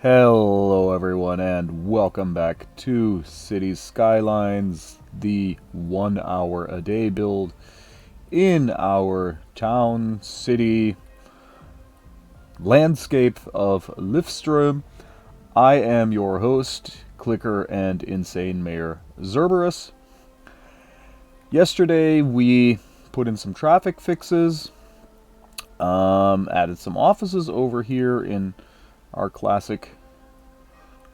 Hello everyone and welcome back to Cities Skylines, the 1 hour a day build in our town, city, landscape of Lifstrom. I am your host, Clicker and Insane Mayor Zerberus. Yesterday we put in some traffic fixes, added some offices over here in our classic.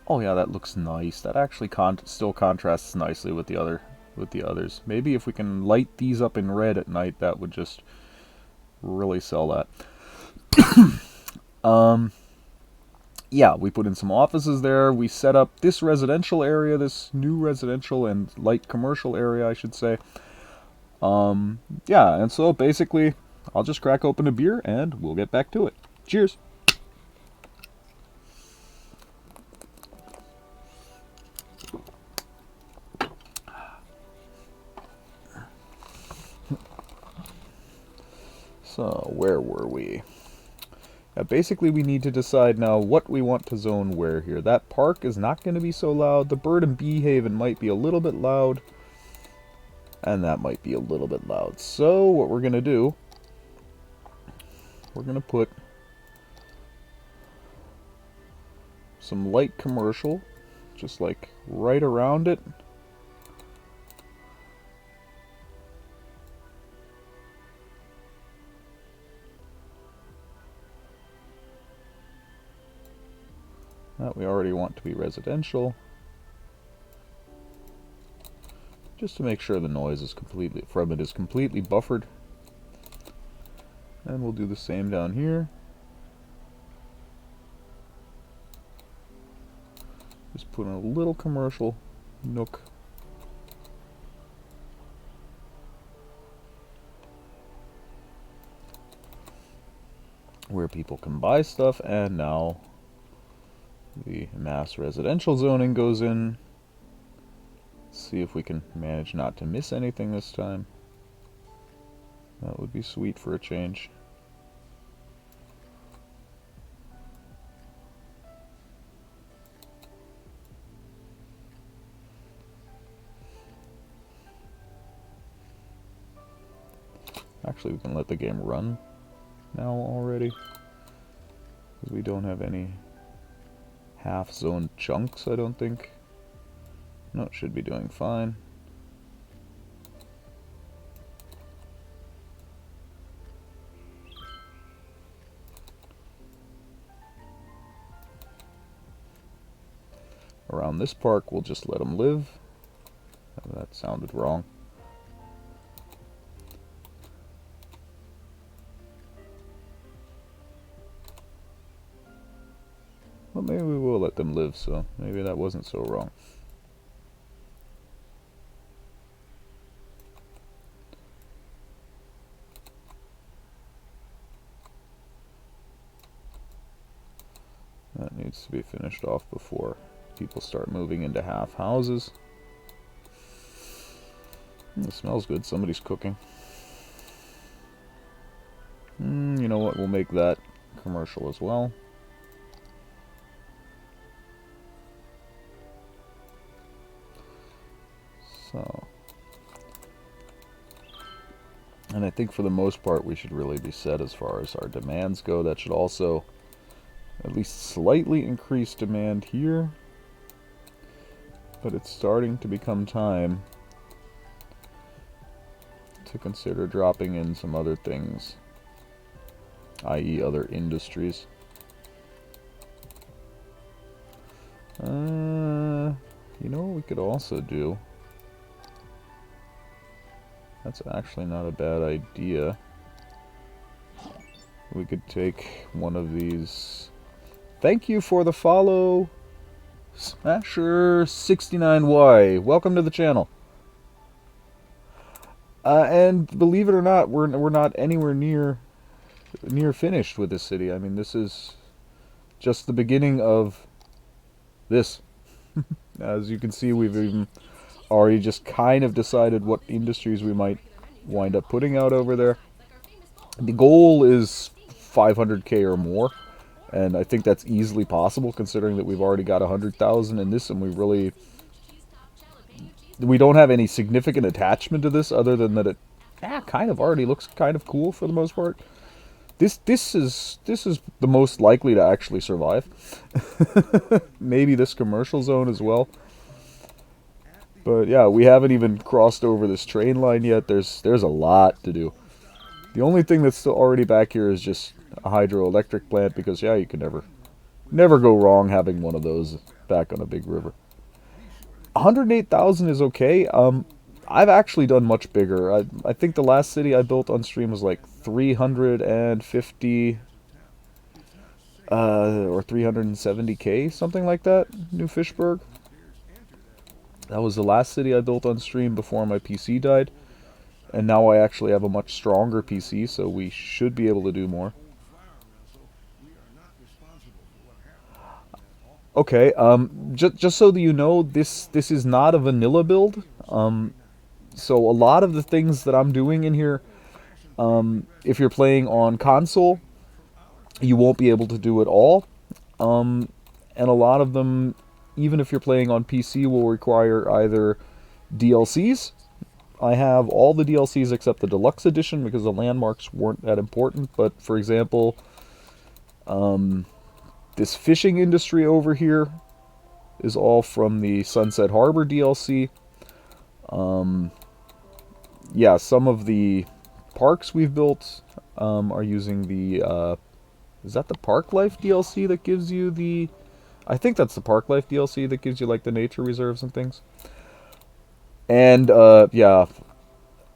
Oh yeah, that looks nice. That actually still contrasts nicely with the others. Maybe if we can light these up in red at night, that would just really sell that. Yeah, we put in some offices there. We set up this residential area, this new residential and light commercial area, I should say. Yeah, and so basically, I'll just crack open a beer and we'll get back to it. Cheers. So, where were we? Basically, we need to decide now what we want to zone where here. That park is not going to be so loud. The bird and bee haven might be a little bit loud. And that might be a little bit loud. So, what we're going to do, we're going to put some light commercial, just like right around it. That we already want to be residential. Just to make sure the noise is completely buffered. And we'll do the same down here. Just put in a little commercial nook. Where people can buy stuff, and now the mass residential zoning goes in. See if we can manage not to miss anything this time. That would be sweet for a change. Actually, we can let the game run now already, because we don't have any half-zoned chunks, I don't think. No, it should be doing fine. Around this park, we'll just let them live. That sounded wrong. Well, maybe we will let them live, so maybe that wasn't so wrong. That needs to be finished off before people start moving into half houses. It smells good. Somebody's cooking. You know what? We'll make that commercial as well. So, and I think for the most part we should really be set as far as our demands go. That should also at least slightly increase demand here. But it's starting to become time to consider dropping in some other things, i.e. other industries. You know what we could also do? That's actually not a bad idea. We could take one of these. Thank you for the follow, Smasher69Y. Welcome to the channel. And believe it or not, we're not anywhere near finished with this city. I mean, this is just the beginning of this. As you can see, we've even already just kind of decided what industries we might wind up putting out over there. The goal is 500k or more, And I think that's easily possible considering that we've already got 100,000 in this, and we don't have any significant attachment to this other than that it kind of already looks kind of cool for the most part. This is the most likely to actually survive. Maybe this commercial zone as well. But yeah, we haven't even crossed over this train line yet. There's a lot to do. The only thing that's still already back here is just a hydroelectric plant because yeah, you can never go wrong having one of those back on a big river. 108,000 is okay. I've actually done much bigger. I think the last city I built on stream was like 350 or 370k, something like that. New Fishburg. That was the last city I built on stream before my PC died. And now I actually have a much stronger PC, so we should be able to do more. Okay, just so that you know, this is not a vanilla build. So a lot of the things that I'm doing in here, if you're playing on console, you won't be able to do it all. And a lot of them, even if you're playing on PC, will require either DLCs. I have all the DLCs except the deluxe edition because the landmarks weren't that important. But for example, this fishing industry over here is all from the Sunset Harbor DLC. Yeah, some of the parks we've built are using the... is that the Park Life DLC that gives you the... I think that's the Park Life DLC that gives you like the nature reserves and things. And yeah,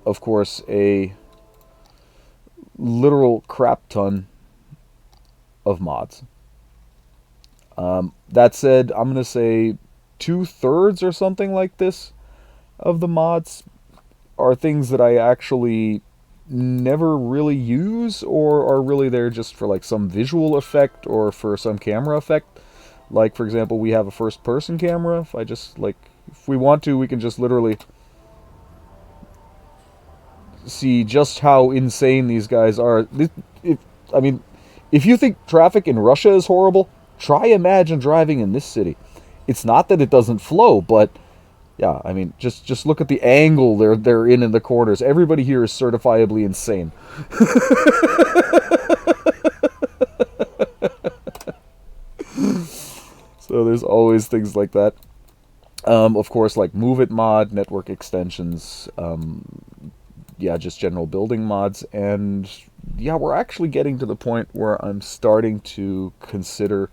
of course, a literal crap ton of mods. That said, I'm going to say 2/3 or something like this of the mods are things that I actually never really use or are really there just for like some visual effect or for some camera effect. Like, for example, we have a first-person camera. If I just, like, if we want to, we can just literally see just how insane these guys are. I mean, if you think traffic in Russia is horrible, try imagine driving in this city. It's not that it doesn't flow, but yeah, I mean, just look at the angle they're in the corners. Everybody here is certifiably insane. So there's always things like that. Of course, like Move It mod, network extensions, yeah, just general building mods, and yeah, we're actually getting to the point where I'm starting to consider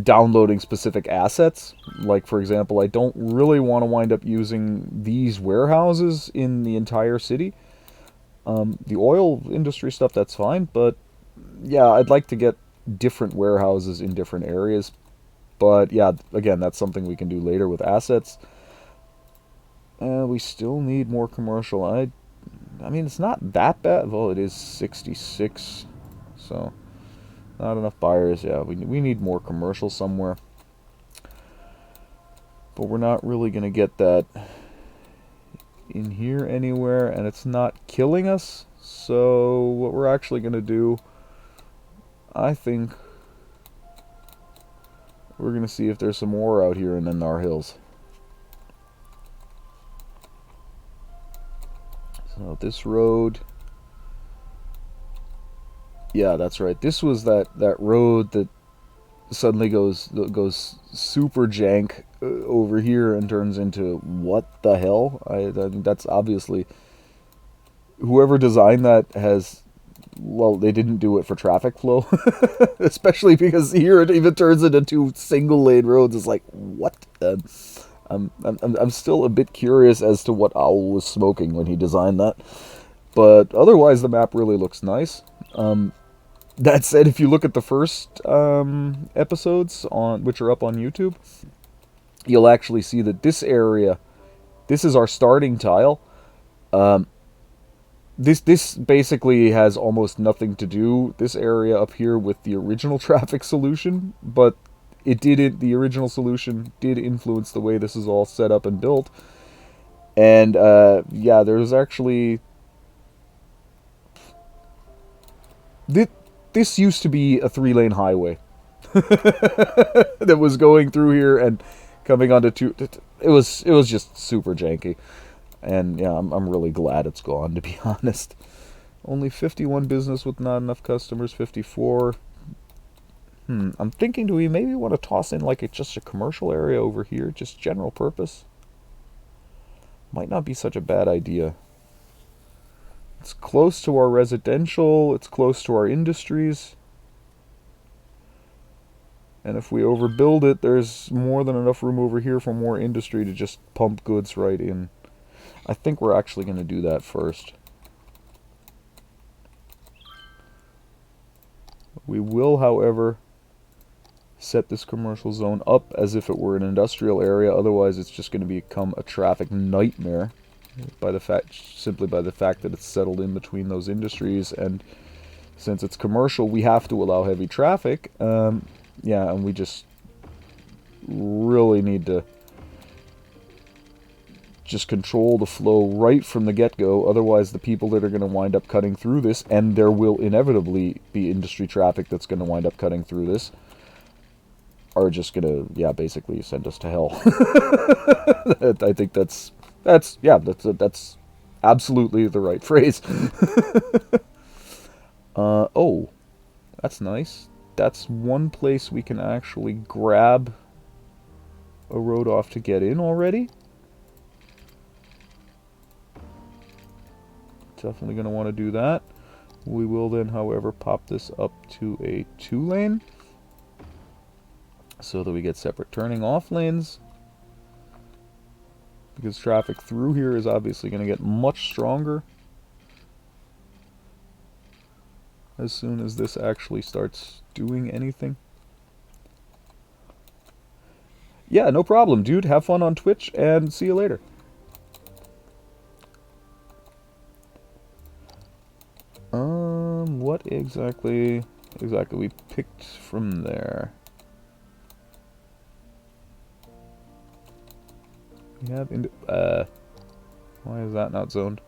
downloading specific assets. Like, for example, I don't really want to wind up using these warehouses in the entire city. The oil industry stuff, that's fine, but yeah, I'd like to get different warehouses in different areas. But yeah, again, that's something we can do later with assets. We still need more commercial. I mean, it's not that bad. Well, it is 66, so not enough buyers. Yeah, we need more commercial somewhere. But we're not really going to get that in here anywhere, and it's not killing us. So what we're actually going to do, I think we're going to see if there's some ore out here in the Nar Hills. So this road, yeah, that's right. This was that road that suddenly goes super jank over here and turns into what the hell? I think that's obviously whoever designed that has, well, they didn't do it for traffic flow, especially because here it even turns into 2 single lane roads. It's like, what? I'm still a bit curious as to what Owl was smoking when he designed that. But otherwise, the map really looks nice. That said, if you look at the first episodes which are up on YouTube, you'll actually see that this area, this is our starting tile. This basically has almost nothing to do, this area up here, with the original traffic solution, but the original solution did influence the way this is all set up and built. And yeah, there's actually this used to be a 3-lane highway that was going through here and coming onto two. It was just super janky, and yeah, I'm really glad it's gone, to be honest. Only 51 business with not enough customers. 54. I'm thinking, do we maybe want to toss in like just a commercial area over here, just general purpose? Might not be such a bad idea. It's close to our residential, it's close to our industries. And if we overbuild it, there's more than enough room over here for more industry to just pump goods right in. I think we're actually going to do that first. We will, however, set this commercial zone up as if it were an industrial area. Otherwise, it's just going to become a traffic nightmare simply by the fact that it's settled in between those industries. And since it's commercial, we have to allow heavy traffic. Yeah, and we just really need to just control the flow right from the get-go. Otherwise, the people that are going to wind up cutting through this, and there will inevitably be industry traffic that's going to wind up cutting through this, are just going to, yeah, basically send us to hell. I think that's absolutely the right phrase. Oh, that's nice. That's one place we can actually grab a road off to get in already. Definitely going to want to do that. We will then, however, pop this up to a 2-lane so that we get separate turning off lanes, because traffic through here is obviously going to get much stronger as soon as this actually starts doing anything. Yeah, no problem, dude. Have fun on Twitch, and see you later. What exactly we picked from there? We have why is that not zoned?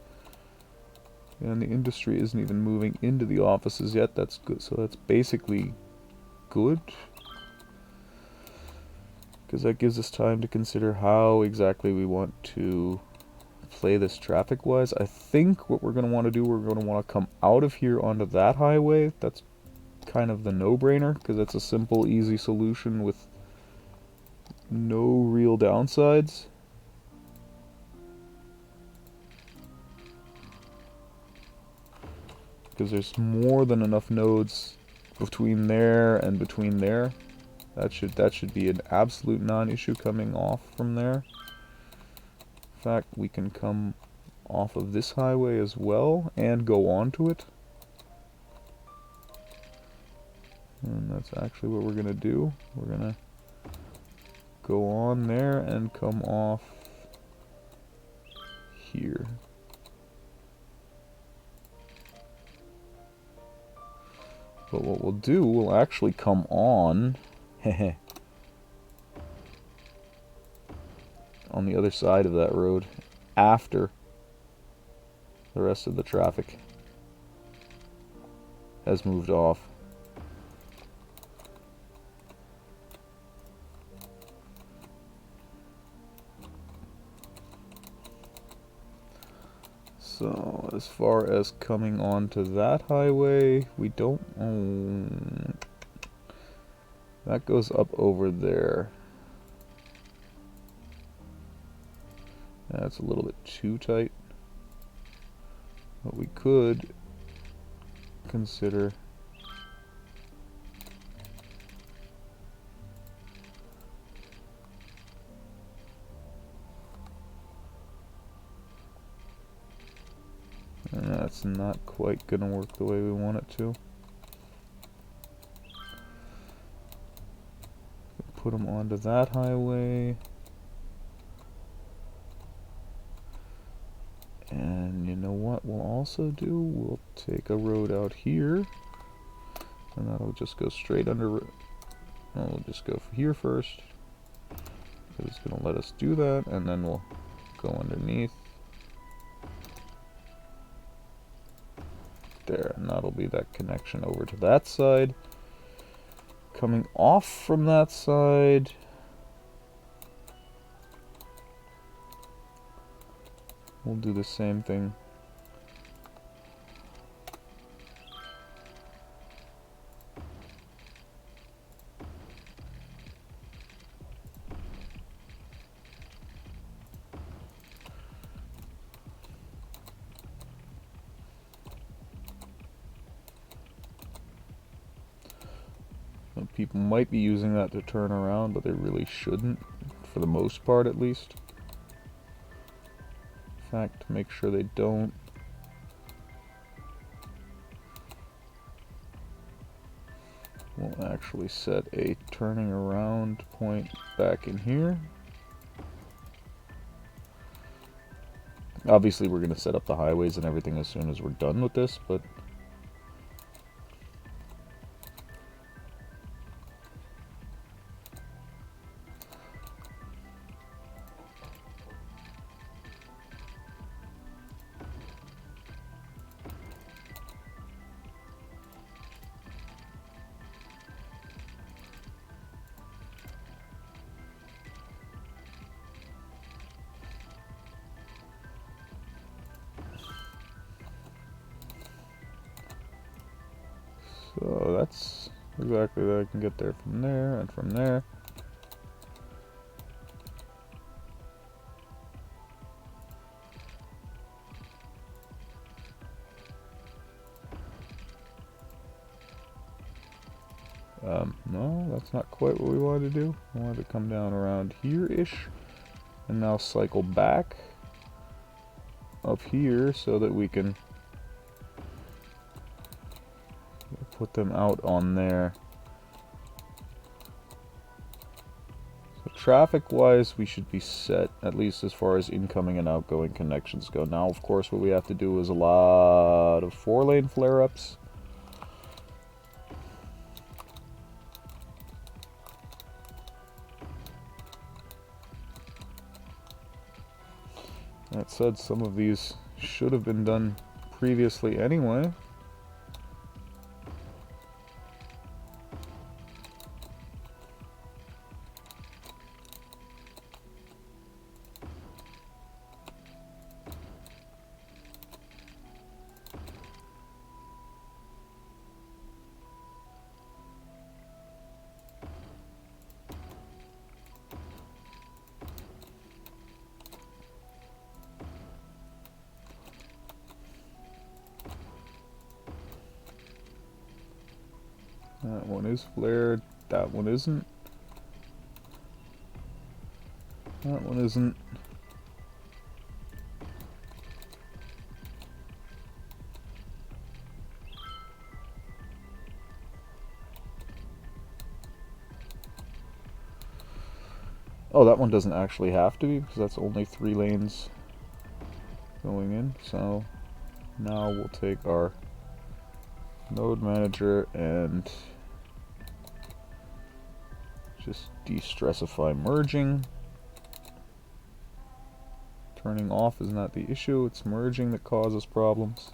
And the industry isn't even moving into the offices yet. That's good. So that's basically good, because that gives us time to consider how exactly we want to play this traffic-wise. I think what we're going to want to do, we're going to want to come out of here onto that highway. That's kind of the no-brainer, because that's a simple, easy solution with no real downsides. Because there's more than enough nodes between there and between there. That should be an absolute non-issue coming off from there. In fact, we can come off of this highway as well and go onto it. And that's actually what we're going to do. We're going to go on there and come off here. But what we'll do, we'll actually come on on the other side of that road after the rest of the traffic has moved off. So, as far as coming onto that highway, we don't own... That goes up over there. That's a little bit too tight. But we could consider... And that's not quite going to work the way we want it to. Put them onto that highway. And you know what we'll also do? We'll take a road out here. And that'll just go straight under... No, we'll just go here first. It's going to let us do that. And then we'll go underneath. there, and that'll be that connection over to that side. Coming off from that side, we'll do the same thing. People might be using that to turn around, but they really shouldn't, for the most part at least. In fact, to make sure they don't, we'll actually set a turning around point back in here. Obviously we're going to set up the highways and everything as soon as we're done with this, but so that's exactly that. I can get there from there and from there. No, that's not quite what we wanted to do. I wanted to come down around here-ish, and now cycle back up here so that we can put them out on there. So traffic-wise, we should be set, at least as far as incoming and outgoing connections go. Now, of course, what we have to do is a lot of 4-lane flare-ups. That said, some of these should have been done previously anyway. That one is flared. That one isn't. That one isn't. Oh, that one doesn't actually have to be, because that's only 3 lanes going in. So now we'll take our node manager and just de-stressify merging. Turning off is not the issue, it's merging that causes problems.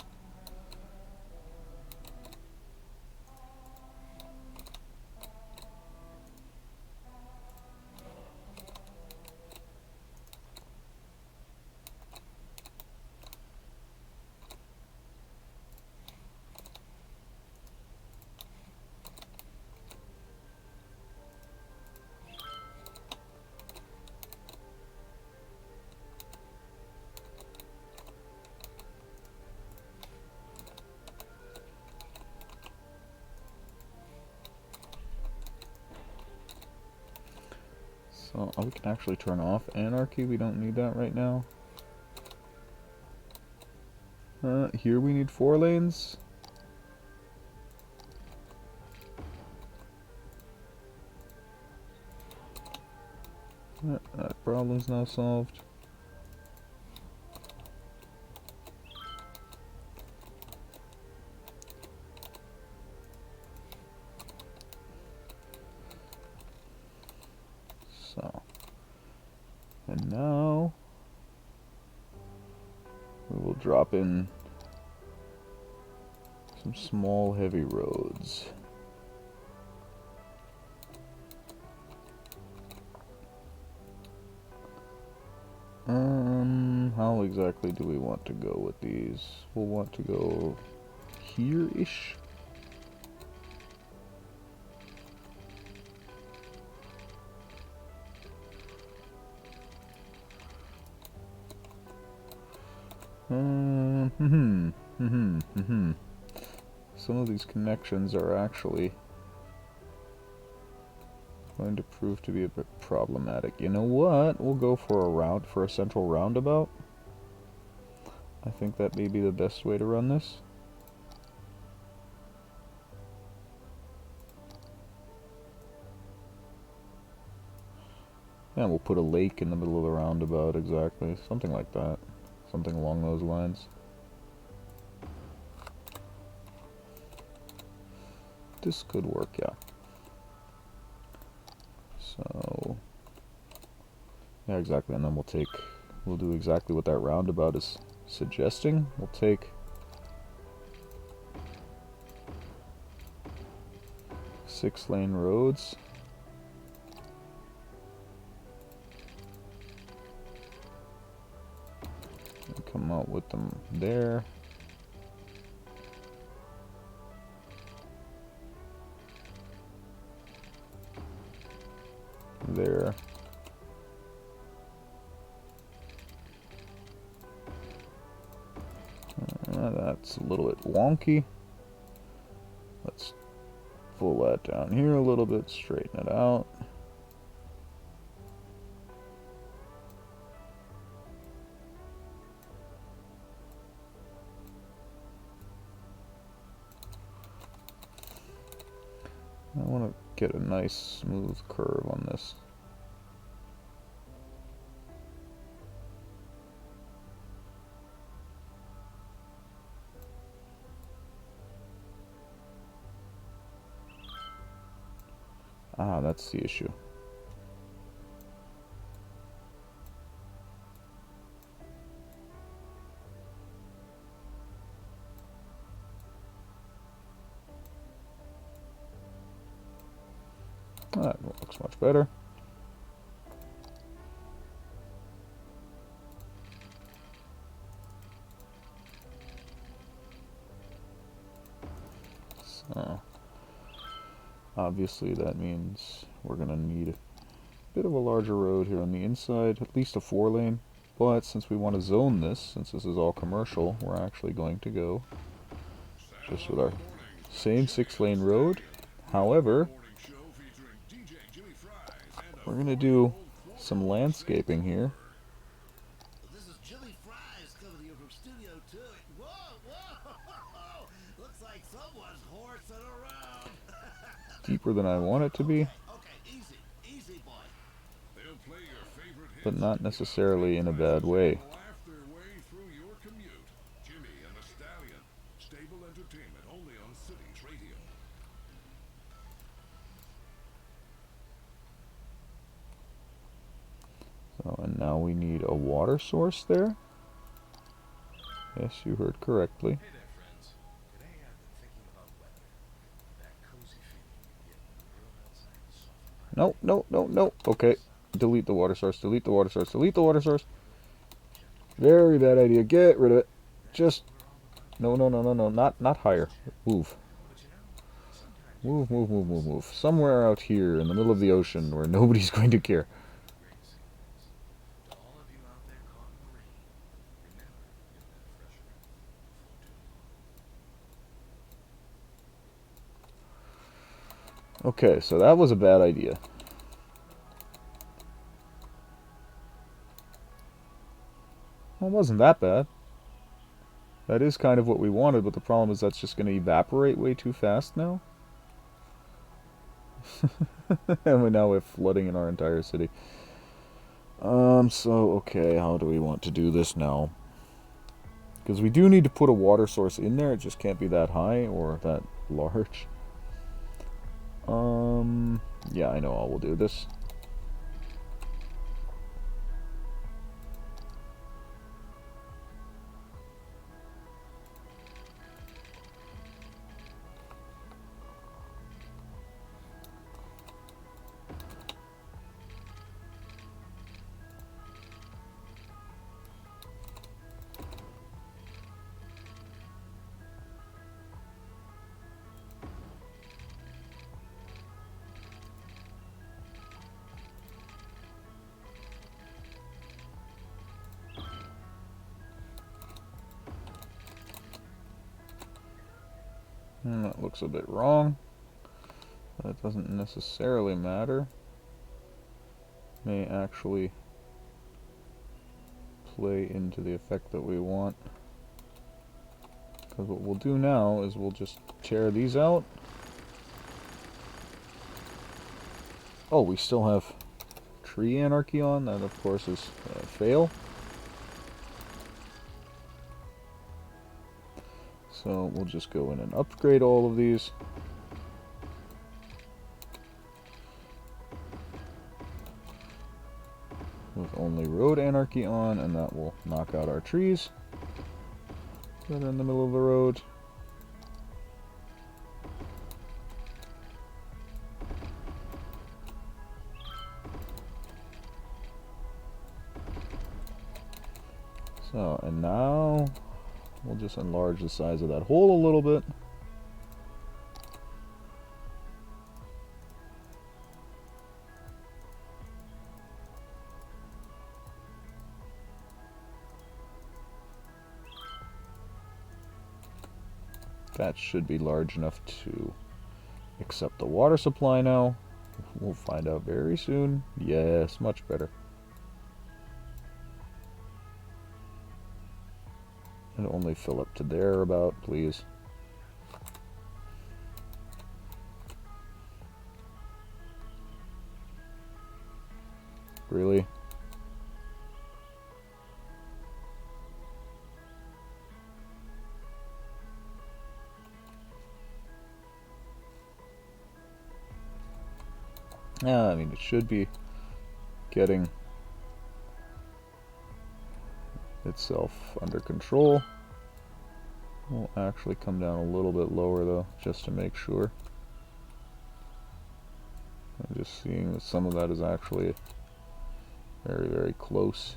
So we can actually turn off anarchy, we don't need that right now. Here we need 4 lanes. That problem's now solved. So, and now we will drop in some small heavy roads. How exactly do we want to go with these? We'll want to go here-ish. Some of these connections are actually going to prove to be a bit problematic. You know what? We'll go for a central roundabout. I think that may be the best way to run this. And we'll put a lake in the middle of the roundabout, exactly. Something like that. Something along those lines. This could work, yeah. So, yeah, exactly. And then we'll do exactly what that roundabout is suggesting. We'll take 6-lane roads. And come out with them there. There. That's a little bit wonky. Let's pull that down here a little bit, straighten it out. I want to get a nice smooth curve on this. Ah, that's the issue. That looks much better. So, obviously that means we're going to need a bit of a larger road here on the inside, at least a 4-lane. But since we want to zone this, since this is all commercial, we're actually going to go just with our same 6-lane road. However, we're going to do some landscaping here. This is Chili Fries coming to you from Studio 2. Whoa, whoa! Looks like someone's horsing around. Deeper than I want it to be. Okay, easy, boy. They'll play your favorite hits, But not necessarily in a bad way. laugh their way through your commute. Jimmy and the Stallion. Stable entertainment only on Cities Radio. So, and now we need a water source there. Yes, you heard correctly. Hey there, friends. Today I've been thinking about weather. That cozy feeling you get when the world outside is soft. No, no, no, no. Okay. Delete the water source, delete the water source, delete the water source. Very bad idea. Get rid of it. Just... No, no, no, no, no. Not higher. Move. Move. Somewhere out here in the middle of the ocean where nobody's going to care. To all of you out there caught in the rain, remember you'll have fresh air before too long. Okay, so that was a bad idea. Well, it wasn't that bad. That is kind of what we wanted, but the problem is that's just going to evaporate way too fast now. And now we have flooding in our entire city. So, okay, how do we want to do this now? Because we do need to put a water source in there, it just can't be that high or that large. Yeah, I know how we'll do this. looks a bit wrong. That doesn't necessarily matter. May actually play into the effect that we want. Because what we'll do now is we'll just tear these out. Oh, we still have tree anarchy on. That, of course, is a fail. So we'll just go in and upgrade all of these. With only road anarchy on, and that will knock out our trees that are in the middle of the road. So, and now we'll just enlarge the size of that hole a little bit. That should be large enough to accept the water supply now. We'll find out very soon. Yes, much better. And only fill up to there about, please. Really? Yeah, I mean, it should be getting itself under control. We'll actually come down a little bit lower though, just to make sure. I'm just seeing that some of that is actually very, very close.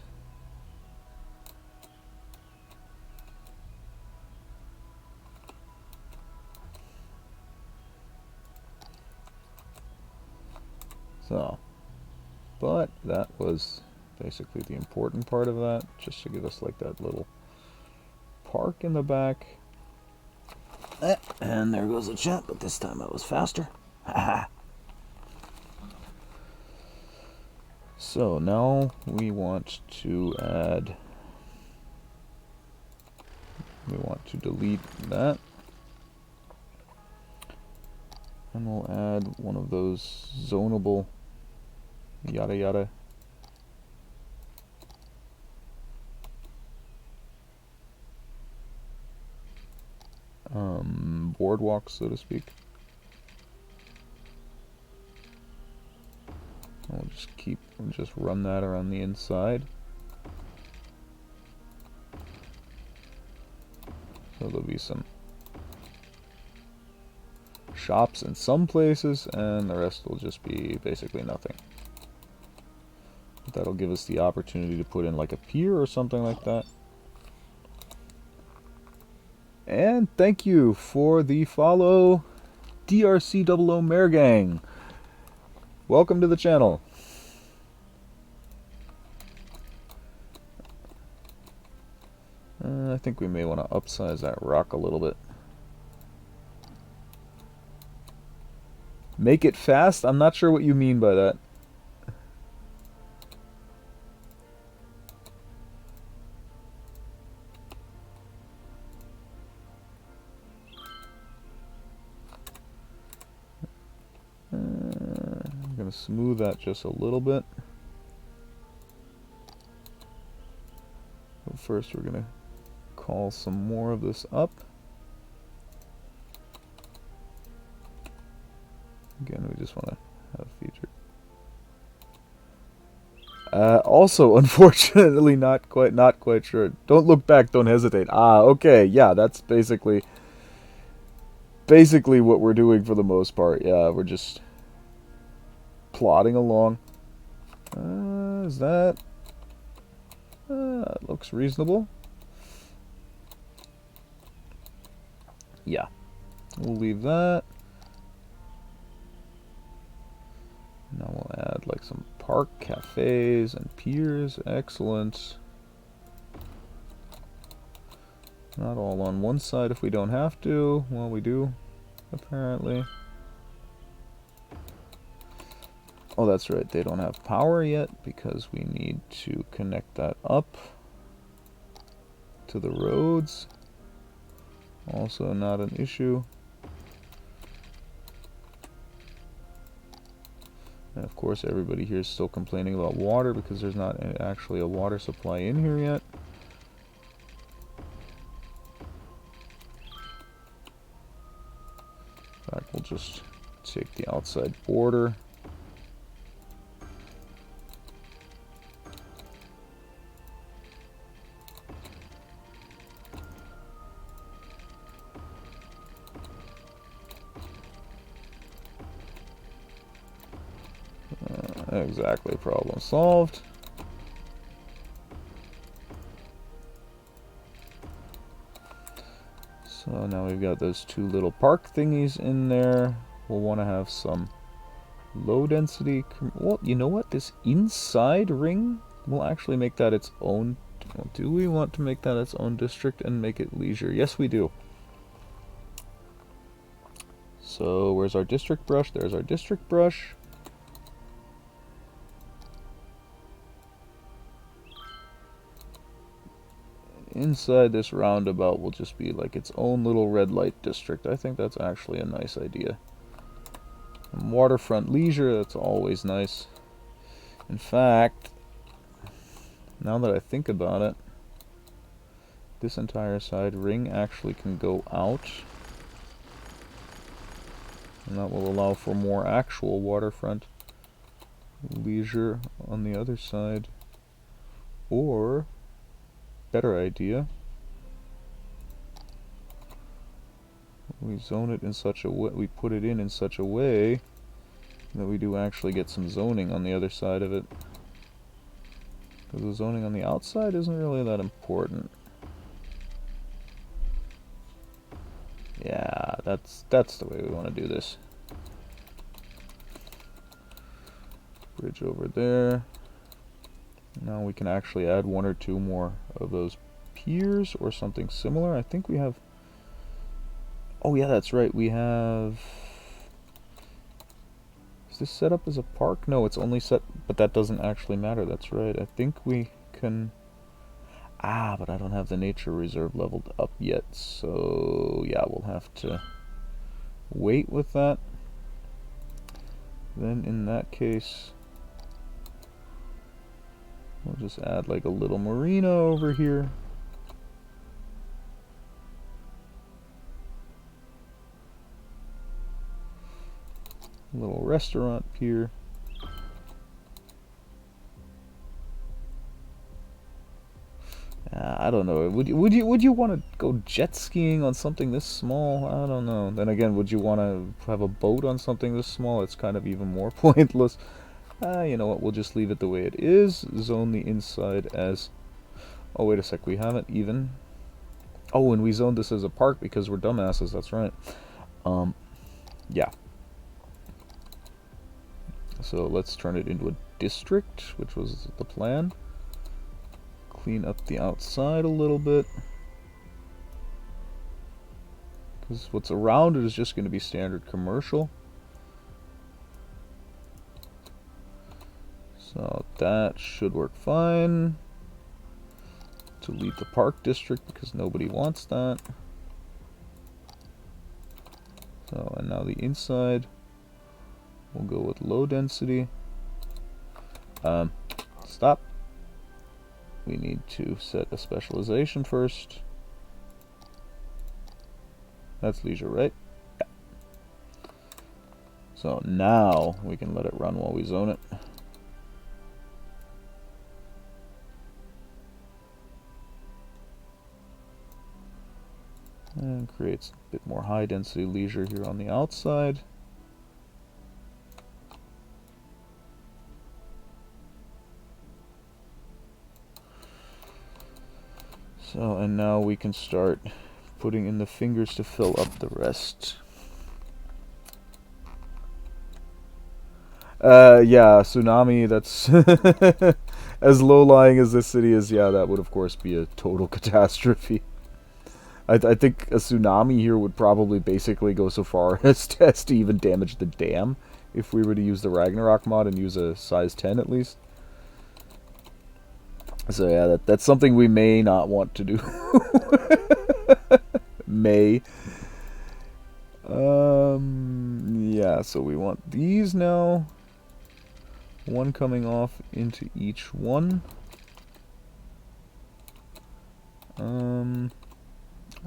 So, but that was basically the important part of that, just to give us like that little park in the back. And there goes the chat, but this time I was faster. So now we want to add, we want to delete that. And we'll add one of those zonable yada yada. Boardwalks, so to speak. We'll just run that around the inside. So there'll be some shops in some places, and the rest will just be basically nothing. But that'll give us the opportunity to put in like a pier or something like that. And thank you for the follow, DRC00 Mare Gang. Welcome to the channel. I think we may want to upsize that rock a little bit. Make it fast? I'm not sure what you mean by that. I'm going to smooth that just a little bit. But first we're going to call some more of this up. Again, we just want to have a feature. Also, unfortunately, not quite sure. Don't look back, don't hesitate. Ah, okay, yeah, that's basically what we're doing for the most part. Yeah, we're just plodding along. Is that? Looks reasonable. Yeah, we'll leave that. Now we'll add like some park cafes and piers. Excellent. Not all on one side if we don't have to. Well, we do. apparently. Oh, that's right, they don't have power yet because we need to connect that up to the roads. Also not an issue. And of course everybody here is still complaining about water because there's not actually a water supply in here yet. In fact, we'll just take the outside border. Exactly, problem solved. So now we've got those two little park thingies in there. We'll want to have some low density. Well, you know what? This inside ring will actually make that its own. Do we want to make that its own district and make it leisure? Yes, we do. So where's our district brush? There's our district brush. Inside this roundabout will just be like its own little red light district. I think that's actually a nice idea. And waterfront leisure, that's always nice. In fact, now that I think about it, this entire side ring actually can go out. And that will allow for more actual waterfront leisure on the other side. Or, better idea, we zone it in such a way, we put it in such a way that we do actually get some zoning on the other side of it. Because the zoning on the outside isn't really that important. Yeah, that's the way we want to do this. Bridge over there. Now we can actually add one or two more of those piers or something similar. I think we have... Oh yeah, that's right. We have... Is this set up as a park? No, it's only set... But that doesn't actually matter. That's right. I think we can... Ah, but I don't have the nature reserve leveled up yet. So yeah, we'll have to wait with that. Then in that case... We'll just add like a little marina over here. A little restaurant pier. I don't know. Would you want to go jet skiing on something this small? I don't know. Then again, would you want to have a boat on something this small? It's kind of even more pointless. You know what, we'll just leave it the way it is. Zone the inside as... Oh, wait a sec, we haven't even... Oh, and we zoned this as a park because we're dumbasses, that's right. Yeah. So let's turn it into a district, which was the plan. Clean up the outside a little bit. Because what's around it is just going to be standard commercial. So that should work fine. Delete the park district because nobody wants that. So, and now the inside, we'll go with low density. Stop. We need to set a specialization first. That's leisure, right? Yeah. So now we can let it run while we zone it. And creates a bit more high density leisure here on the outside. So, and now we can start putting in the fingers to fill up the rest. Yeah, tsunami, that's... as low-lying as this city is, yeah, that would of course be a total catastrophe. I think a tsunami here would probably basically go so far as to even damage the dam if we were to use the Ragnarok mod and use a size 10 at least. So yeah, that's something we may not want to do. May. Yeah, so we want these now. One coming off into each one.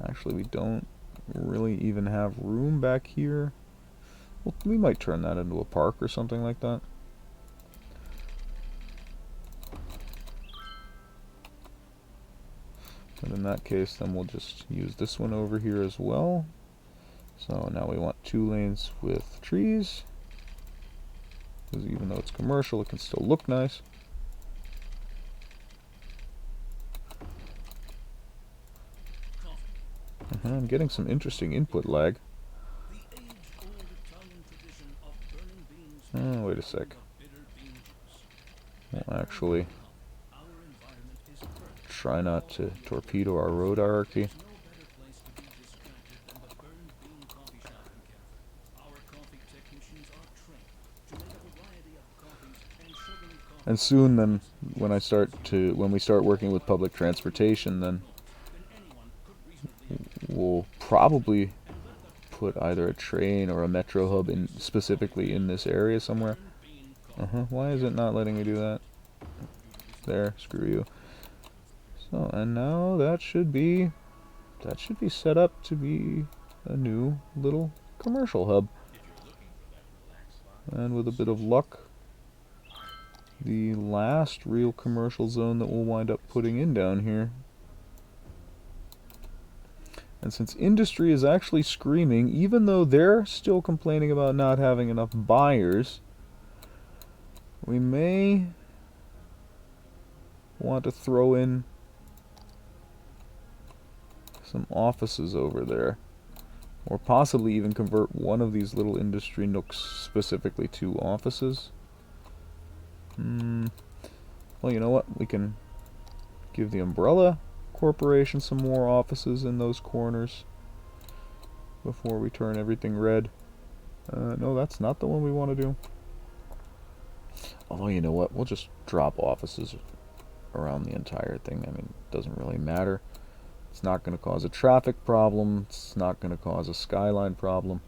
Actually, we don't really even have room back here. Well, we might turn that into a park or something like that. And in that case, then we'll just use this one over here as well. So now we want 2 lanes with trees. Because even though it's commercial, it can still look nice. I'm getting some interesting input lag. Oh, wait a sec. We'll actually try not to torpedo our road hierarchy. And soon then, when we start working with public transportation, then we'll probably put either a train or a metro hub in specifically in this area somewhere. Why is it not letting me do that? There, screw you. So, and now that should be set up to be a new little commercial hub. And with a bit of luck, the last real commercial zone that we'll wind up putting in down here. And since industry is actually screaming, even though they're still complaining about not having enough buyers, we may want to throw in some offices over there. Or possibly even convert one of these little industry nooks specifically to offices. Well, you know what? We can give the Umbrella Corporation some more offices in those corners before we turn everything red. No, that's not the one we want to do. Although, you know what? We'll just drop offices around the entire thing. I mean, it doesn't really matter. It's not going to cause a traffic problem. It's not going to cause a skyline problem.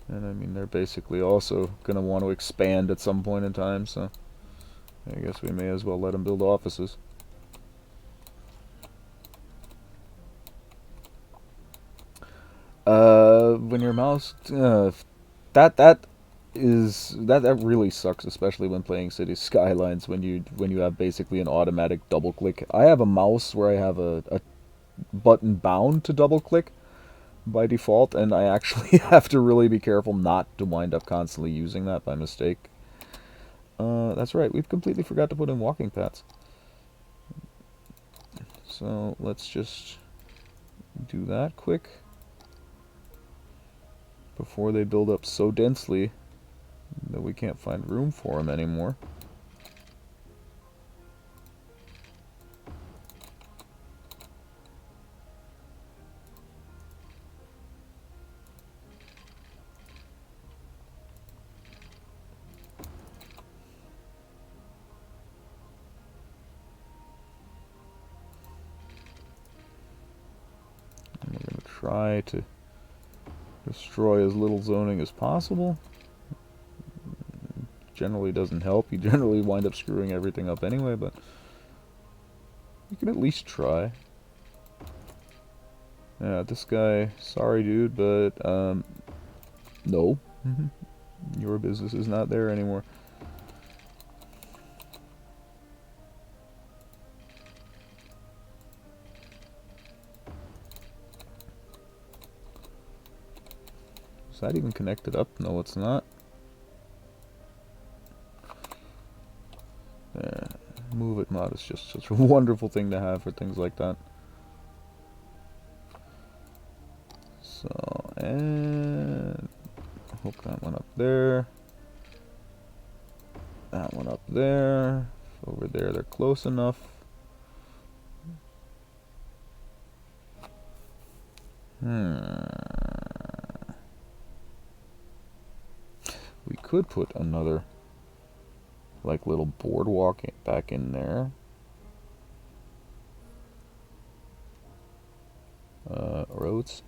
And I mean, they're basically also going to want to expand at some point in time, so I guess we may as well let them build offices. When your mouse, that really sucks, especially when playing Cities Skylines, when you have basically an automatic double click. I have a mouse where I have a button bound to double click by default, and I actually have to really be careful not to wind up constantly using that by mistake. That's right, we've completely forgot to put in walking paths. So let's just do that quick before they build up so densely that we can't find room for them anymore. And we're going to try to destroy as little zoning as possible. Generally doesn't help. You generally wind up screwing everything up anyway, but you can at least try. Yeah, this guy, sorry dude, but no. Your business is not there anymore. Is that even connected up? No, it's not. Yeah, move it mod is just such a wonderful thing to have for things like that. So, and hook that one up there. That one up there. over there. They're close enough. We could put another, like, little boardwalk back in there. Roads.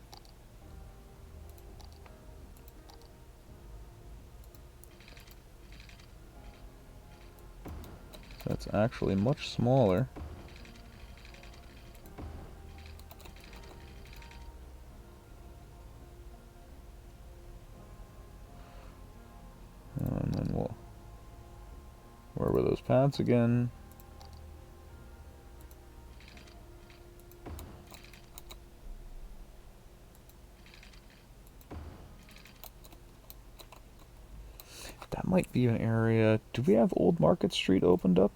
That's actually much smaller. And then we'll... Where were those paths again? That might be an area... Do we have Old Market Street opened up?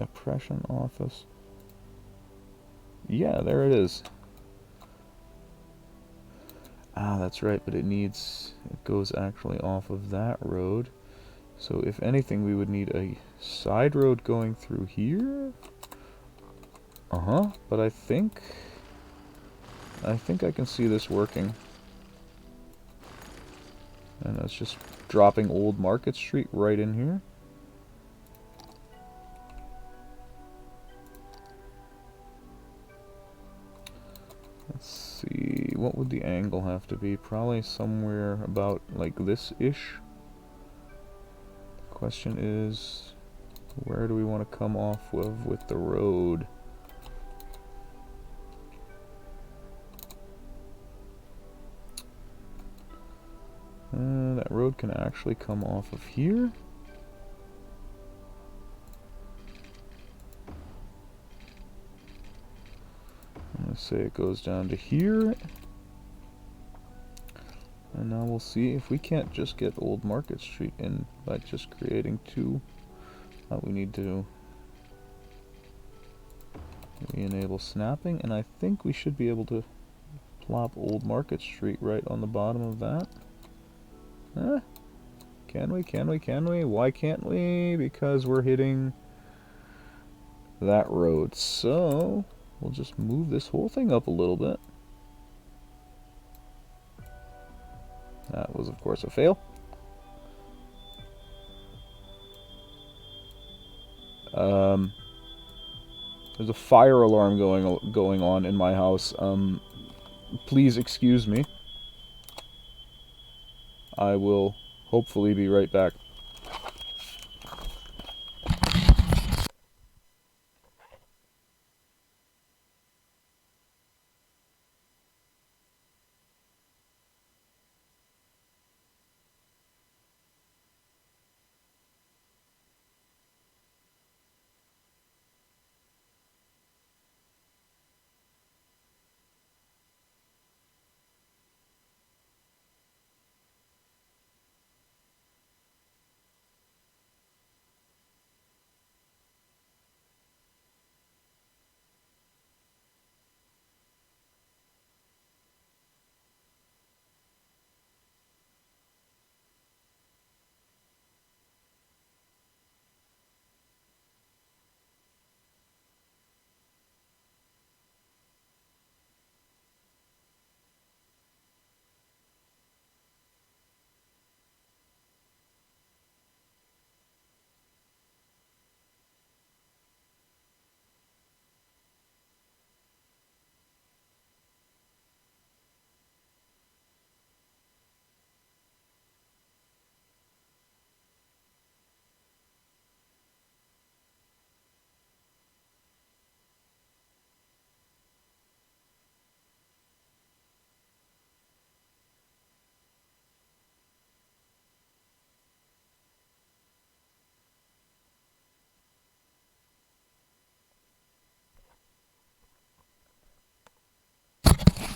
Oppression office. Yeah, there it is. Ah, that's right, but it goes actually off of that road. So if anything, we would need a side road going through here. But I think I can see this working. And that's just dropping Old Market Street right in here. Let's see, what would the angle have to be? Probably somewhere about like this-ish. Question is, where do we want to come off with the road? That road can actually come off of here. Let's say it goes down to here. And now we'll see if we can't just get Old Market Street in by just creating two. We need to re-enable snapping, and I think we should be able to plop Old Market Street right on the bottom of that. Can we? Why can't we? Because we're hitting that road. So we'll just move this whole thing up a little bit. That was, of course, a fail. There's a fire alarm going on in my house. Please excuse me. I will hopefully be right back.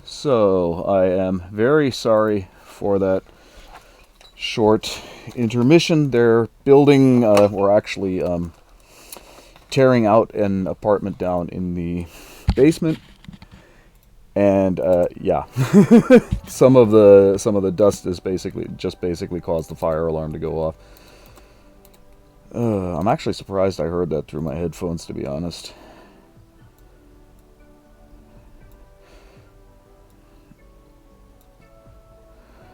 So, I am very sorry for that short intermission. They're building, or actually tearing out an apartment down in the basement, and yeah, some of the dust is basically caused the fire alarm to go off. I'm actually surprised I heard that through my headphones, to be honest.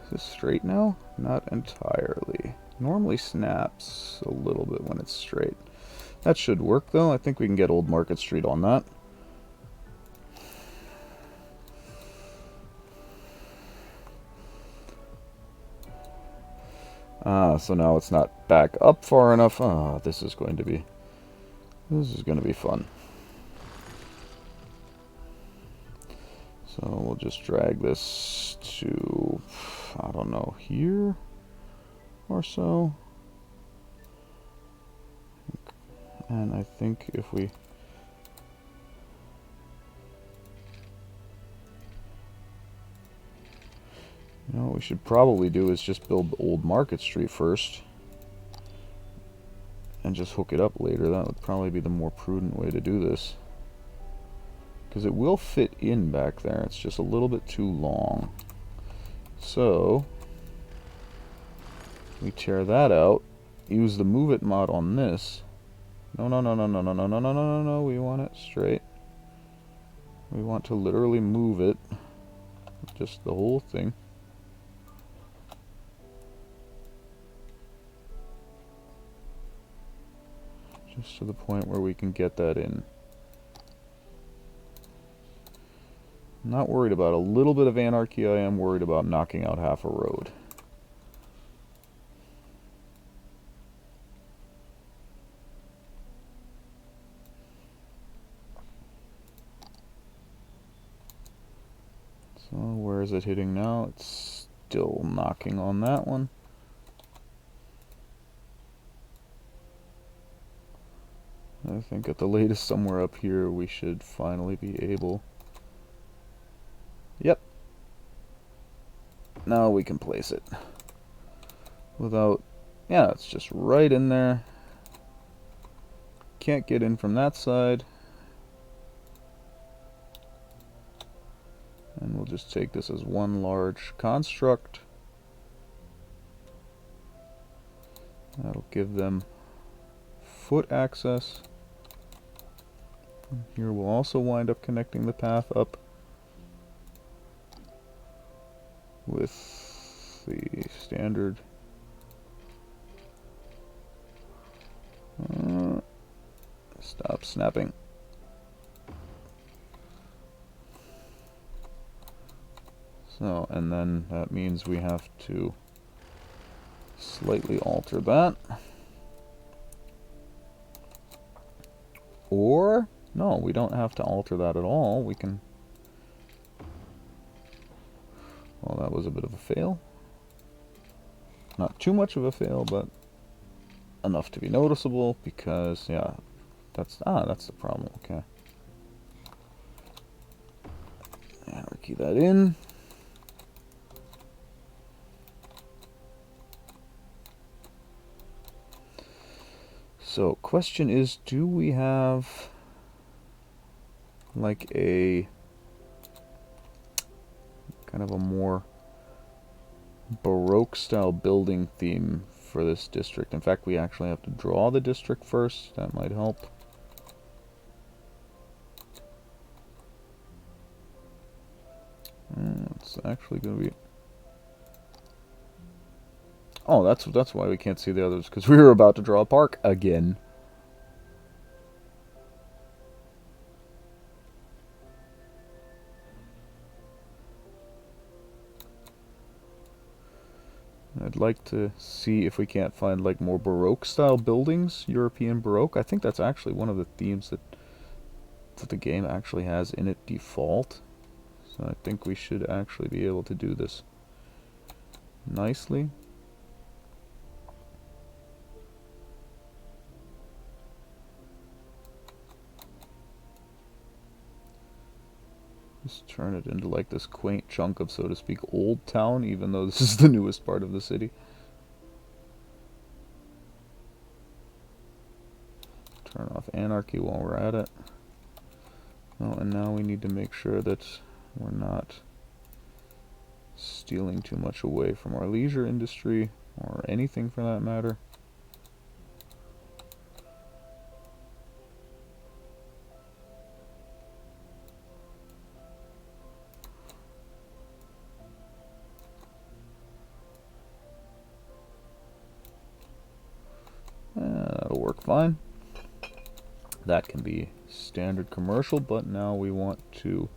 Is this straight now? Not entirely. Normally snaps a little bit when it's straight. That should work, though. I think we can get Old Market Street on that. So now it's not back up far enough. This is going to be fun. So we'll just drag this to, I don't know, here or so. And I think if we... You know, what we should probably do is just build Old Market Street first. And just hook it up later. That would probably be the more prudent way to do this. Because it will fit in back there. It's just a little bit too long. So, we tear that out. Use the Move It mod on this. No. We want it straight. We want to literally move it. Just the whole thing. Just to the point where we can get that in. I'm not worried about a little bit of anarchy. I am worried about knocking out half a road. So where is it hitting now? It's still knocking on that one. I think at the latest somewhere up here we should finally be able... Yep. Now we can place it. Without... Yeah, it's just right in there. Can't get in from that side. And we'll just take this as one large construct. That'll give them foot access. Here we'll also wind up connecting the path up with the standard stop snapping. So, and then that means we have to slightly alter that. Or, no, we don't have to alter that at all. We can... Well, that was a bit of a fail. Not too much of a fail, but enough to be noticeable because, yeah, that's the problem. Okay. Anarchy that in. So, question is, do we have like a kind of a more Baroque style building theme for this district? In fact, we actually have to draw the district first. That might help. It's actually going to be... Oh, that's why we can't see the others, because we were about to draw a park again. I'd like to see if we can't find like more Baroque style buildings, European Baroque. I think that's actually one of the themes that the game actually has in it default. So I think we should actually be able to do this nicely. Just turn it into like this quaint chunk of, so to speak, old town, even though this is the newest part of the city. Turn off anarchy while we're at it. Oh, and now we need to make sure that we're not stealing too much away from our leisure industry, or anything for that matter. That'll work fine. That can be standard commercial, but now we want to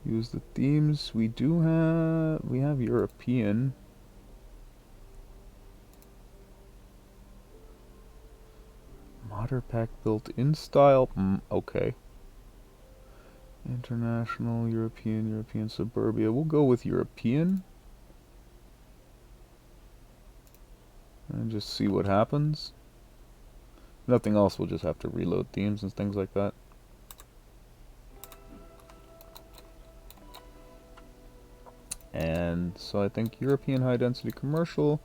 use the themes. We have European. Modder pack built in style. Okay. International, European suburbia. We'll go with European. And just see what happens. Nothing else, we'll just have to reload themes and things like that. And so I think European high density commercial.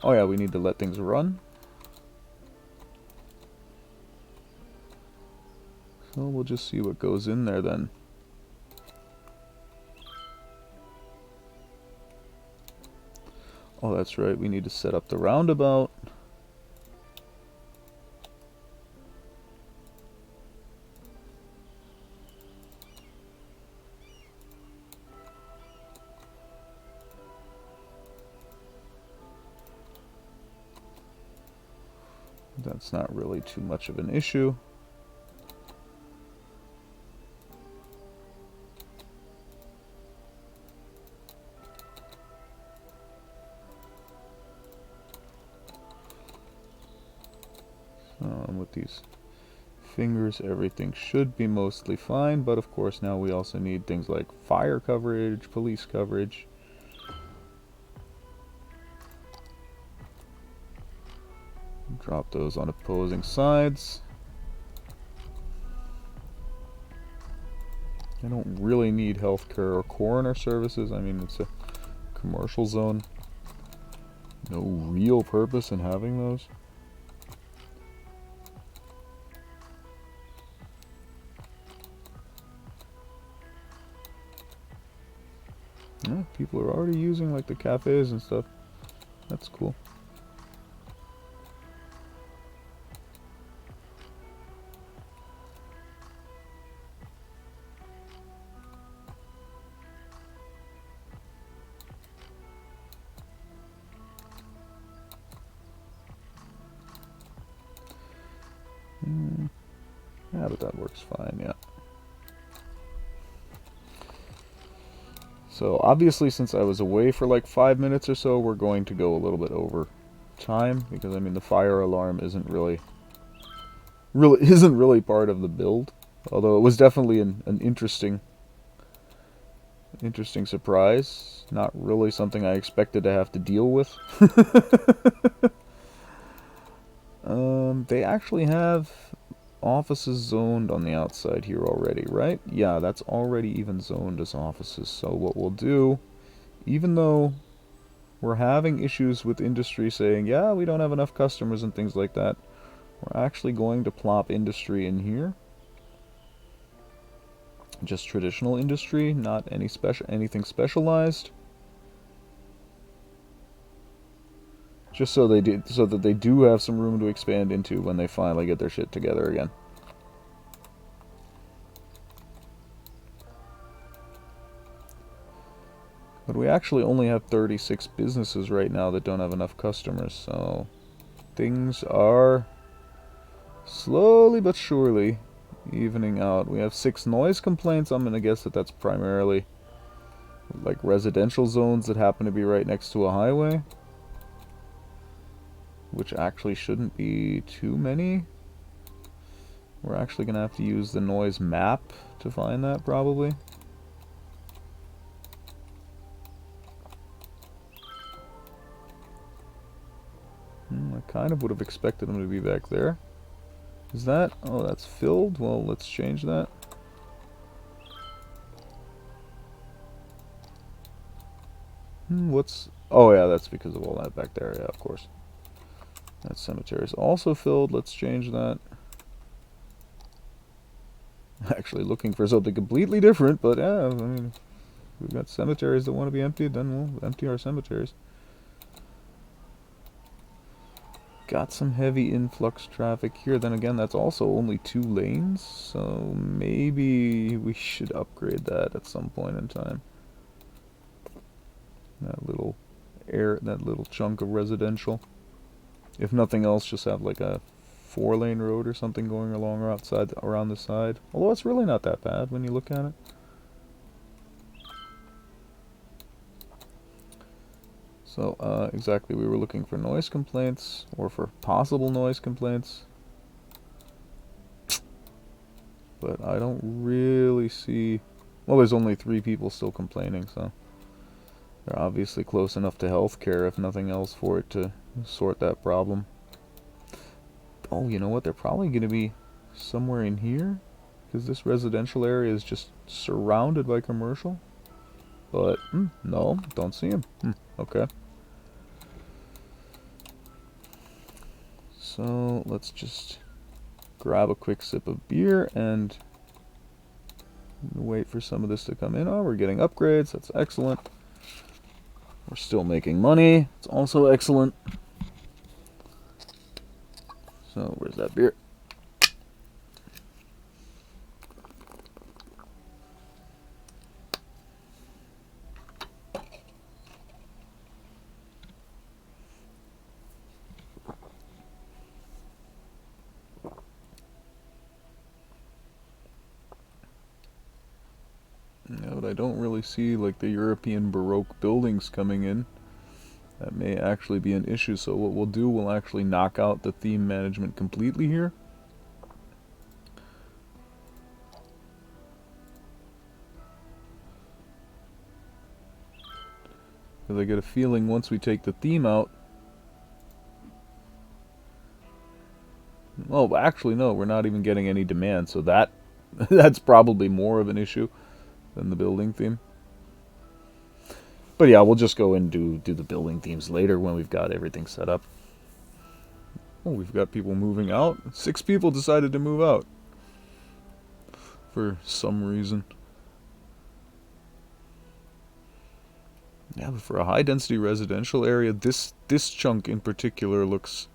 Oh yeah, we need to let things run. So we'll just see what goes in there then. Oh, that's right, we need to set up the roundabout. That's not really too much of an issue. With these fingers, everything should be mostly fine, but of course now we also need things like fire coverage, police coverage. Drop those on opposing sides. I don't really need healthcare or coroner services. I mean, it's a commercial zone. No real purpose in having those. Yeah, people are already using like the cafes and stuff. That's cool. Yeah, but that works fine, yeah. So obviously, since I was away for like 5 minutes or so, we're going to go a little bit over time, because I mean the fire alarm isn't really part of the build. Although it was definitely an interesting surprise. Not really something I expected to have to deal with. They actually have offices zoned on the outside here already, right? Yeah, that's already even zoned as offices. So what we'll do, even though we're having issues with industry saying, yeah, we don't have enough customers and things like that, we're actually going to plop industry in here. Just traditional industry, not anything specialized. Just so that they do have some room to expand into when they finally get their shit together again. But we actually only have 36 businesses right now that don't have enough customers, so things are slowly but surely evening out. We have 6 noise complaints. I'm gonna guess that that's primarily like residential zones that happen to be right next to a highway, which actually shouldn't be too many. We're actually gonna have to use the noise map to find that, probably. I kind of would have expected them to be back there. Is that? Oh, that's filled? Well, let's change that. What's... Oh, yeah, that's because of all that back there. Yeah, of course. That cemetery is also filled. Let's change that. actually looking for something completely different, but yeah, I mean, if we've got cemeteries that want to be emptied, then we'll empty our cemeteries. Got some heavy influx traffic here. Then again, that's also only 2 lanes, so maybe we should upgrade that at some point in time. That little chunk of residential. If nothing else, just have like a 4-lane road or something going along around the side. Although it's really not that bad when you look at it. So, exactly, we were looking for noise complaints, or for possible noise complaints. But I don't really see... Well, there's only 3 people still complaining, so... They're obviously close enough to healthcare, if nothing else, for it to sort that problem. Oh, you know what? They're probably going to be somewhere in here, because this residential area is just surrounded by commercial. But, no, don't see him. Okay. So, let's just grab a quick sip of beer and wait for some of this to come in. Oh, we're getting upgrades. That's excellent. We're still making money. It's also excellent. So, where's that beer? Yeah, but I don't really see like the European Baroque buildings coming in. That may actually be an issue. So what we'll do, we'll actually knock out the theme management completely here. Because I get a feeling once we take the theme out... Well, actually no, we're not even getting any demand. So that's probably more of an issue than the building theme. But yeah, we'll just go and do the building themes later when we've got everything set up. Oh, we've got people moving out. 6 people decided to move out. For some reason. Yeah, but for a high-density residential area, this chunk in particular looks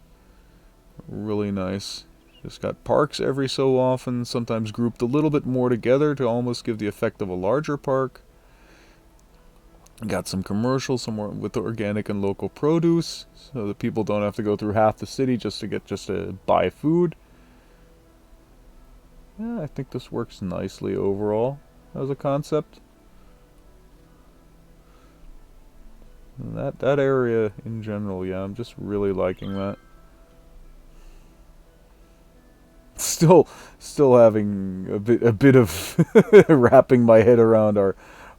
really nice. Just got parks every so often, sometimes grouped a little bit more together to almost give the effect of a larger park. Got some commercial, somewhere with organic and local produce, so that people don't have to go through half the city just to buy food. Yeah, I think this works nicely overall as a concept. That area in general, yeah, I'm just really liking that. Still having a bit of wrapping my head around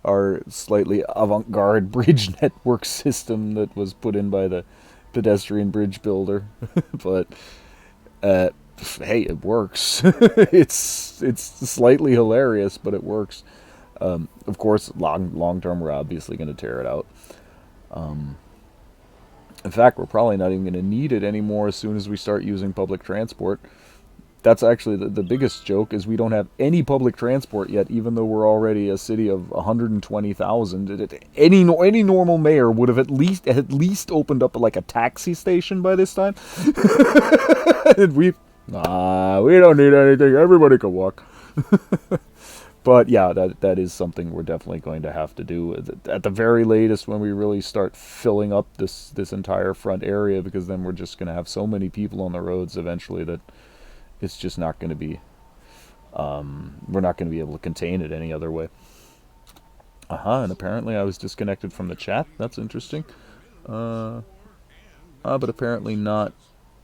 our slightly avant-garde bridge network system that was put in by the pedestrian bridge builder. But hey, it works. it's slightly hilarious, but it works. Of course, long term, we're obviously going to tear it out. In fact, we're probably not even going to need it anymore as soon as we start using public transport. That's actually the biggest joke, is we don't have any public transport yet, even though we're already a city of 120,000. Any normal mayor would have at least opened up like a taxi station by this time. And we don't need anything. Everybody can walk. But yeah, that is something we're definitely going to have to do at the very latest when we really start filling up this entire front area, because then we're just going to have so many people on the roads eventually that it's just not going to be, we're not going to be able to contain it any other way. And apparently I was disconnected from the chat. That's interesting. But apparently not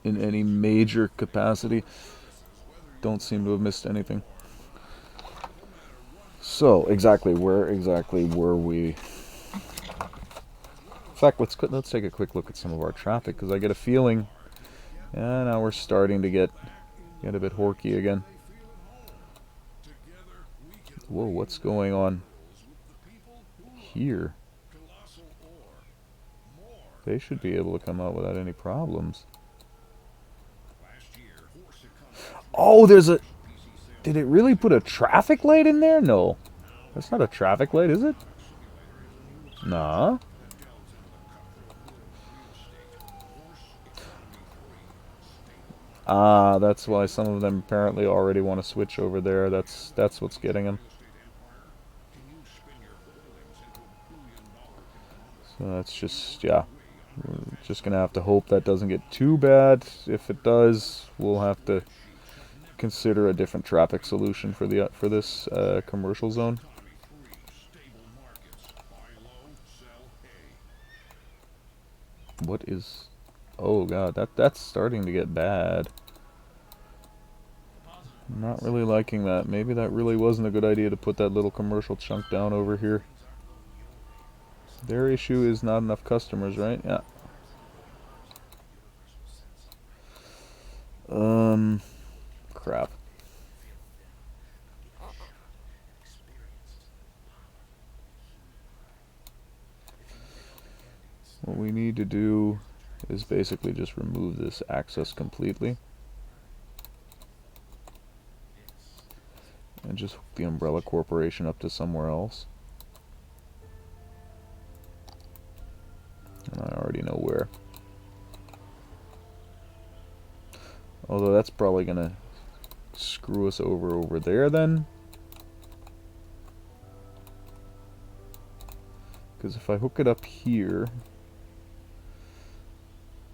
in any major capacity. Don't seem to have missed anything. So, where were we? In fact, let's take a quick look at some of our traffic, because I get a feeling, yeah, now we're starting to get a bit horky again. Whoa, what's going on here? They should be able to come out without any problems. Oh, there's Did it really put a traffic light in there? No. That's not a traffic light, is it? Nah. Ah, that's why some of them apparently already want to switch over there. That's what's getting them. So that's just, yeah. We're just gonna have to hope that doesn't get too bad. If it does, we'll have to consider a different traffic solution for the for this commercial zone. What is? Oh god, that's starting to get bad. I'm not really liking that. Maybe that really wasn't a good idea to put that little commercial chunk down over here. Their issue is not enough customers, right? Yeah. Crap. What we need to do is basically just remove this access completely. And just hook the Umbrella Corporation up to somewhere else. And I already know where. Although that's probably gonna screw us over there then. Because if I hook it up here,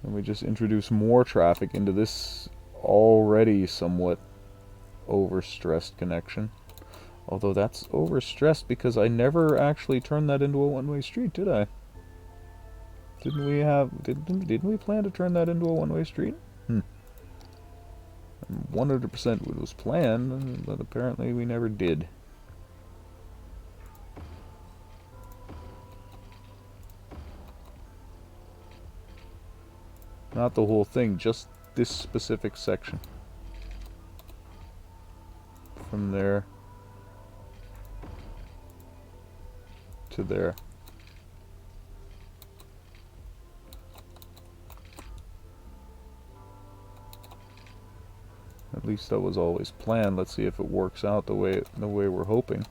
and we just introduce more traffic into this already somewhat overstressed connection. Although that's overstressed because I never actually turned that into a one-way street, did I? Didn't we plan to turn that into a one-way street? 100% it was planned, but apparently we never did. Not the whole thing, just this specific section. From there to there. At least that was always planned. Let's see if it works out the way we're hoping.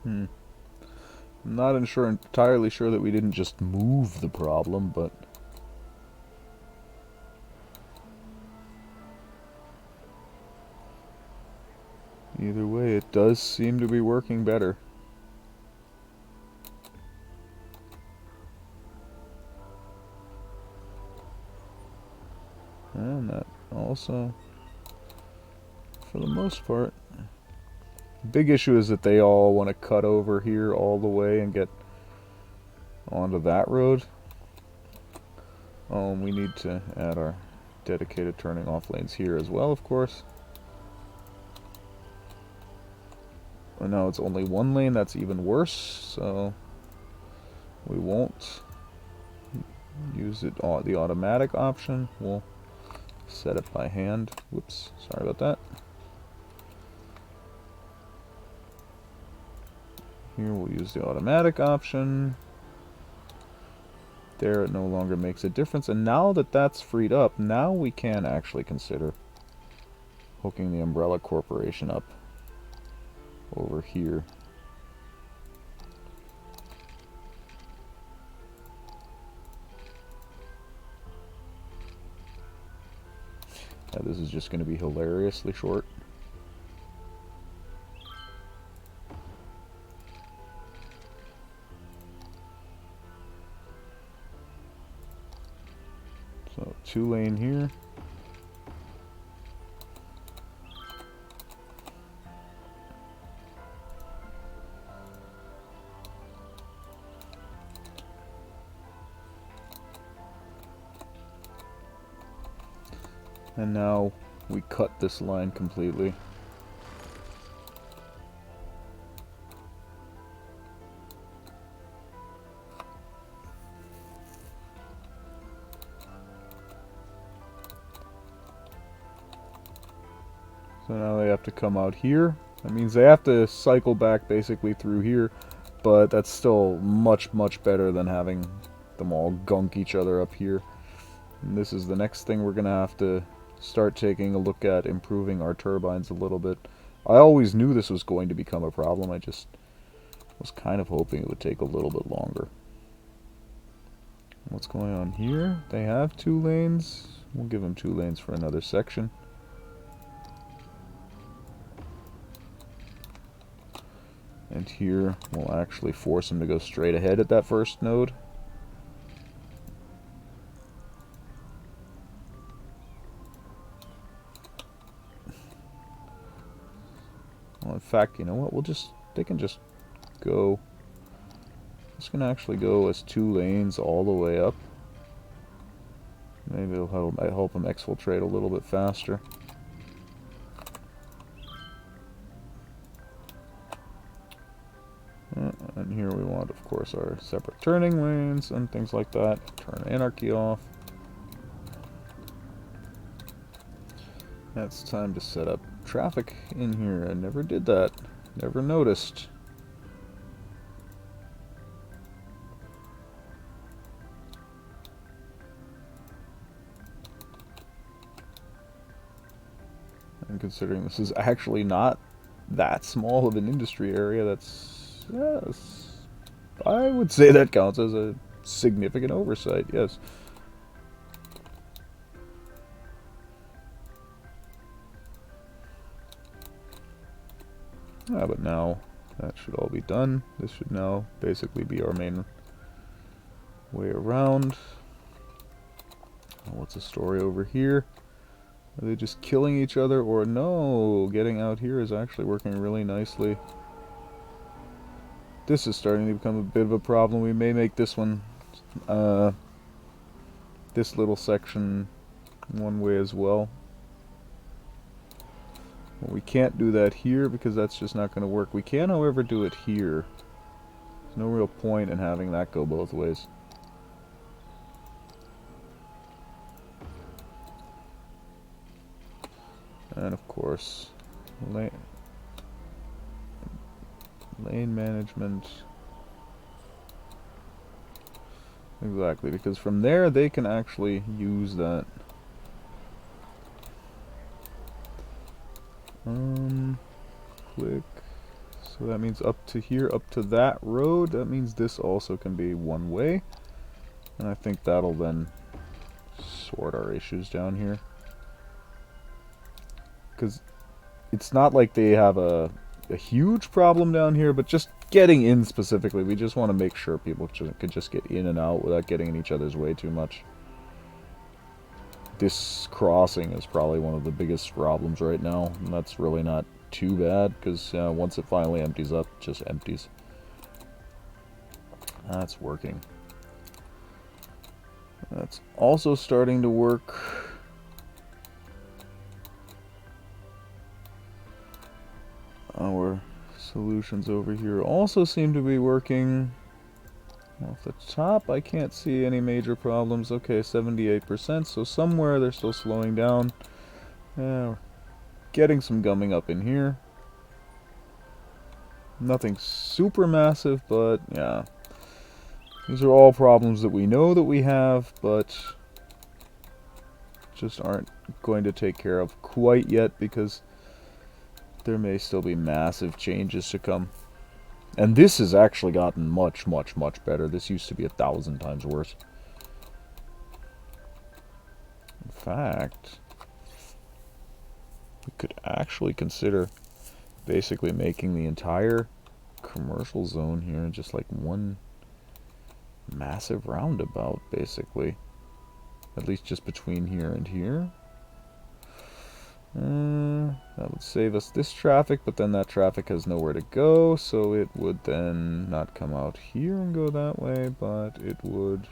I'm not entirely sure that we didn't just move the problem, but either way, it does seem to be working better. And that also, for the most part, the big issue is that they all want to cut over here all the way and get onto that road. Oh, and we need to add our dedicated turning off lanes here as well, of course. And now it's only one lane, that's even worse, so we won't use it the automatic option. We'll set it by hand. Whoops, sorry about that. Here we'll use the automatic option. There it no longer makes a difference, and now that that's freed up, now we can actually consider hooking the Umbrella Corporation up over here. Now this is just going to be hilariously short. So 2-lane here. And now we cut this line completely. So now they have to come out here. That means they have to cycle back basically through here, but that's still much, much better than having them all gunk each other up here. And this is the next thing we're going to have to start taking a look at, improving our turbines a little bit. I always knew this was going to become a problem. I just was kind of hoping it would take a little bit longer. What's going on here? They have 2 lanes. We'll give them 2 lanes for another section. And here, we'll actually force them to go straight ahead at that first node. Well, in fact, you know what? They can just go. It's going to actually go as 2 lanes all the way up. Maybe it'll help them exfiltrate a little bit faster. And here we want, of course, our separate turning lanes and things like that. Turn anarchy off. It's time to set up traffic in here. I never did that. Never noticed. And considering this is actually not that small of an industry area, that's, yes, I would say that counts as a significant oversight, yes. But now that should all be done. This should now basically be our main way around. What's the story over here? Are they just killing each other, or no? Getting out here is actually working really nicely. This is starting to become a bit of a problem. We may make this one, this little section one way as well. Well, we can't do that here because that's just not going to work. We can, however, do it here. There's no real point in having that go both ways. And of course, lane management. Exactly, because from there they can actually use that. Click. So that means up to here, up to that road. That means this also can be one way. And I think that'll then sort our issues down here. Because it's not like they have a huge problem down here, but just getting in specifically, we just want to make sure people could just get in and out without getting in each other's way too much. This crossing is probably one of the biggest problems right now, and that's really not too bad, because once it finally empties up, it just empties. That's working. That's also starting to work. Our solutions over here also seem to be working. Off the top, I can't see any major problems. Okay, 78%, so somewhere they're still slowing down. Yeah, getting some gumming up in here. Nothing super massive, but yeah. These are all problems that we know that we have, but just aren't going to take care of quite yet because there may still be massive changes to come. And this has actually gotten much, much, much better. This used to be 1,000 times worse. In fact, we could actually consider basically making the entire commercial zone here just like one massive roundabout, basically. At least just between here and here. That would save us this traffic, but then that traffic has nowhere to go, so it would then not come out here and go that way, but it would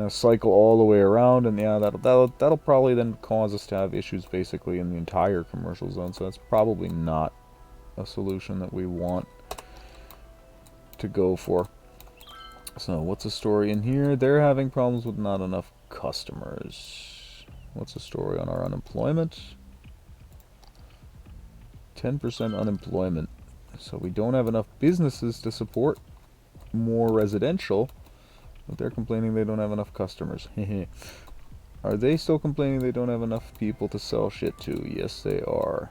cycle all the way around, and yeah, that'll probably then cause us to have issues basically in the entire commercial zone, so that's probably not a solution that we want to go for. So what's the story in here? They're having problems with not enough customers. What's the story on our unemployment? 10% unemployment. So we don't have enough businesses to support more residential. But they're complaining they don't have enough customers. Are they still complaining they don't have enough people to sell shit to? Yes, they are.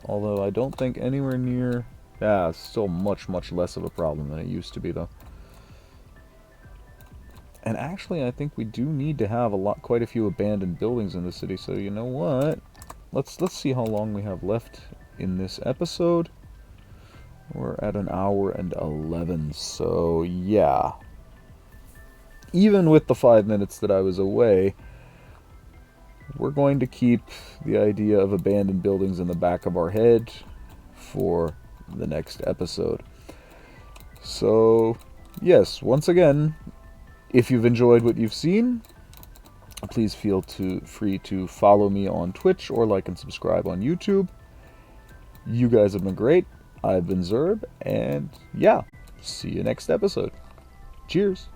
Although I don't think anywhere near... Yeah, it's still much, much less of a problem than it used to be, though. And actually, I think we do need to have quite a few abandoned buildings in the city. So you know what? Let's see how long we have left in this episode. We're at 1 hour and 11. So yeah, even with the 5 minutes that I was away, we're going to keep the idea of abandoned buildings in the back of our head for the next episode. So yes, once again, if you've enjoyed what you've seen, please feel free to follow me on Twitch or like and subscribe on YouTube. You guys have been great. I've been Zerb, and yeah, see you next episode. Cheers.